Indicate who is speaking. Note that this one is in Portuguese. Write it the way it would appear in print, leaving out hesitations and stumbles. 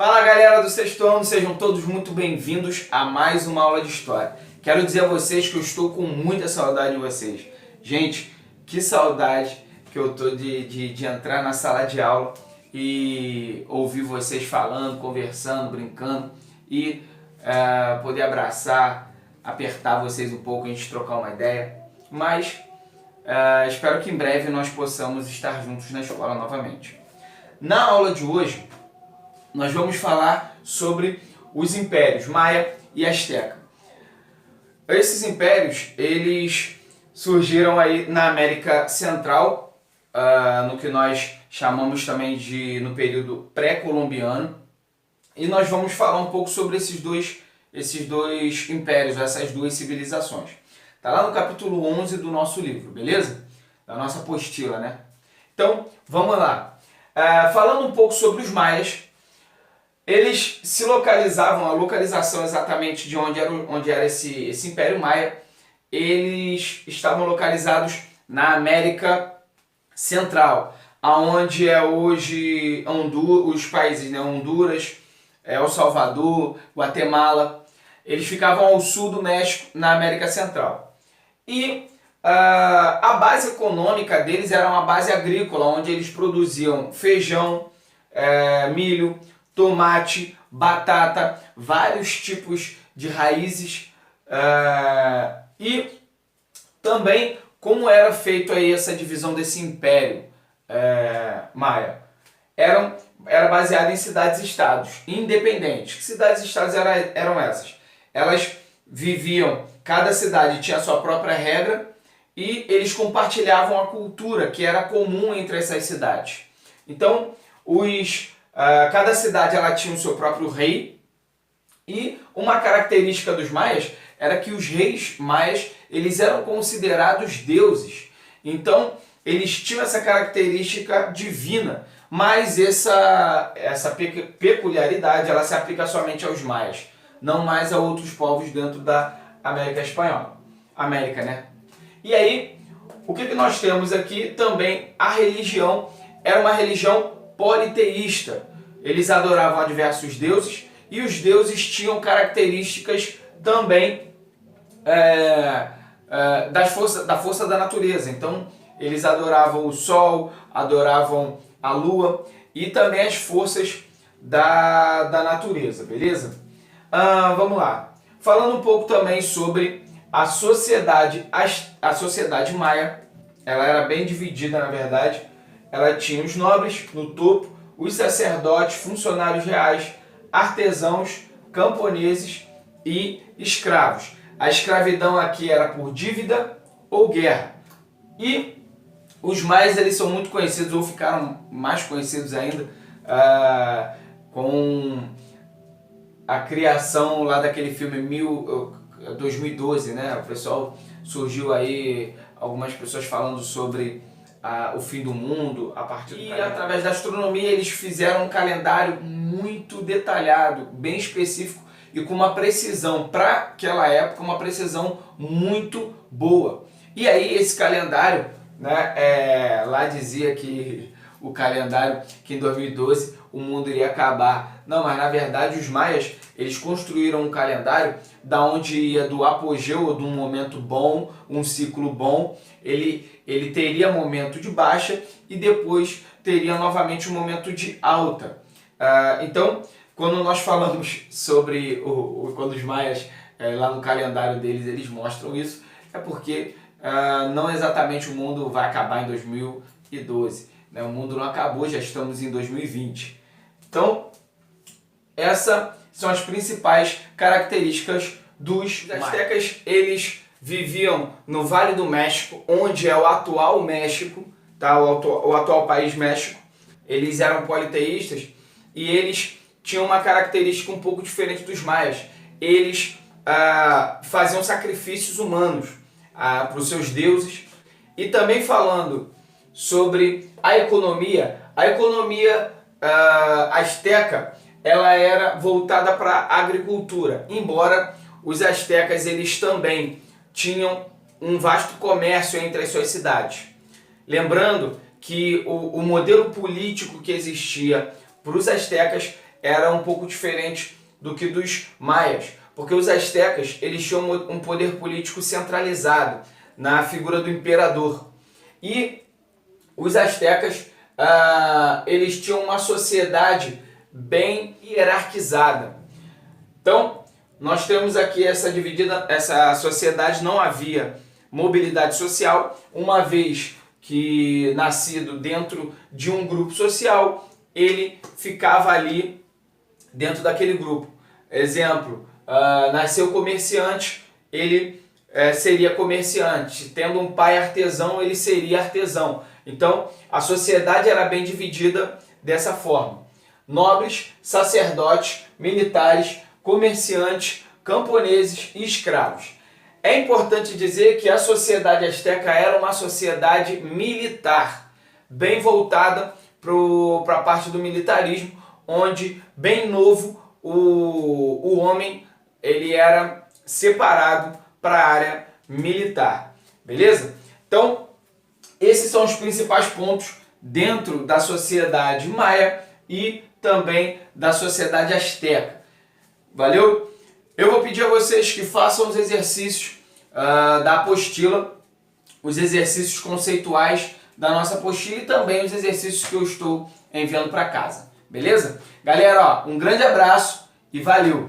Speaker 1: Fala galera do sexto ano, sejam todos muito bem-vindos a mais uma aula de história. Quero dizer a vocês que eu estou com muita saudade de vocês. Gente, que saudade que eu tô de entrar na sala de aula e ouvir vocês falando, conversando, brincando e poder abraçar, apertar vocês um pouco, a gente trocar uma ideia. Mas espero que em breve nós possamos estar juntos na escola novamente. Na aula de hoje, nós vamos falar sobre os impérios Maia e Azteca. Esses impérios, eles surgiram aí na América Central, no que nós chamamos também no período pré-colombiano. E nós vamos falar um pouco sobre esses dois impérios, essas duas civilizações. Está lá no capítulo 11 do nosso livro, beleza? Da nossa apostila, né? Então, vamos lá. Falando um pouco sobre os maias, eles se localizavam, a localização exatamente de onde era esse Império Maia, eles estavam localizados na América Central, aonde é hoje os países, né? Honduras, El Salvador, Guatemala. Eles ficavam ao sul do México, na América Central. E a base econômica deles era uma base agrícola, onde eles produziam feijão, milho, tomate, batata, vários tipos de raízes. E também como era feito aí essa divisão desse império Maia. Era baseado em cidades-estados independentes. Que cidades-estados eram essas? Elas viviam, cada cidade tinha a sua própria regra e eles compartilhavam a cultura que era comum entre essas cidades. Então, cada cidade ela tinha o seu próprio rei, e uma característica dos maias era que os reis maias eles eram considerados deuses. Então, eles tinham essa característica divina, mas essa peculiaridade ela se aplica somente aos maias, não mais a outros povos dentro da América Espanhola. América, né? E aí, o que nós temos aqui também, a religião era uma religião politeísta. Eles adoravam a diversos deuses e os deuses tinham características também da força da natureza. Então, eles adoravam o sol, adoravam a lua e também as forças da natureza, beleza? Vamos lá. Falando um pouco também sobre a sociedade maia, ela era bem dividida, na verdade. Ela tinha os nobres no topo, os sacerdotes, funcionários reais, artesãos, camponeses e escravos. A escravidão aqui era por dívida ou guerra. E os maias eles são muito conhecidos, ou ficaram mais conhecidos ainda, com a criação lá daquele filme 2012, né? O pessoal surgiu aí, algumas pessoas falando sobre o fim do mundo a partir do calendário. Através da astronomia eles fizeram um calendário muito detalhado, bem específico e com uma precisão para aquela época, uma precisão muito boa. E aí esse calendário, né, lá dizia que o calendário, que em 2012 o mundo iria acabar. Não, mas na verdade os maias eles construíram um calendário da onde ia do apogeu, de um momento bom, um ciclo bom, ele teria momento de baixa e depois teria novamente um momento de alta. Então, quando nós falamos sobre quando os maias, lá no calendário deles, eles mostram isso, é porque não exatamente o mundo vai acabar em 2012. Né? O mundo não acabou, já estamos em 2020. Então, essas são as principais características dos aztecas. Eles viviam no Vale do México, onde é o atual México, tá? o atual país México. Eles eram politeístas e eles tinham uma característica um pouco diferente dos maias. Eles faziam sacrifícios humanos para os seus deuses. E também falando sobre a economia azteca ela era voltada para a agricultura, embora os aztecas eles também tinham um vasto comércio entre as suas cidades. Lembrando que o modelo político que existia para os aztecas era um pouco diferente do que dos maias, porque os astecas eles tinham um poder político centralizado na figura do imperador. E os astecas eles tinham uma sociedade bem hierarquizada. Então, nós temos aqui essa sociedade, não havia mobilidade social, uma vez que nascido dentro de um grupo social, ele ficava ali dentro daquele grupo. Exemplo, nasceu comerciante, ele seria comerciante. Tendo um pai artesão, ele seria artesão. Então, a sociedade era bem dividida dessa forma. Nobres, sacerdotes, militares, comerciantes, camponeses e escravos. É importante dizer que a sociedade asteca era uma sociedade militar, bem voltada para a parte do militarismo, onde, bem novo, o homem ele era separado para a área militar. Beleza? Então, esses são os principais pontos dentro da sociedade maia e também da sociedade asteca. Valeu? Eu vou pedir a vocês que façam os exercícios da apostila, os exercícios conceituais da nossa apostila e também os exercícios que eu estou enviando para casa. Beleza? Galera, um grande abraço e valeu!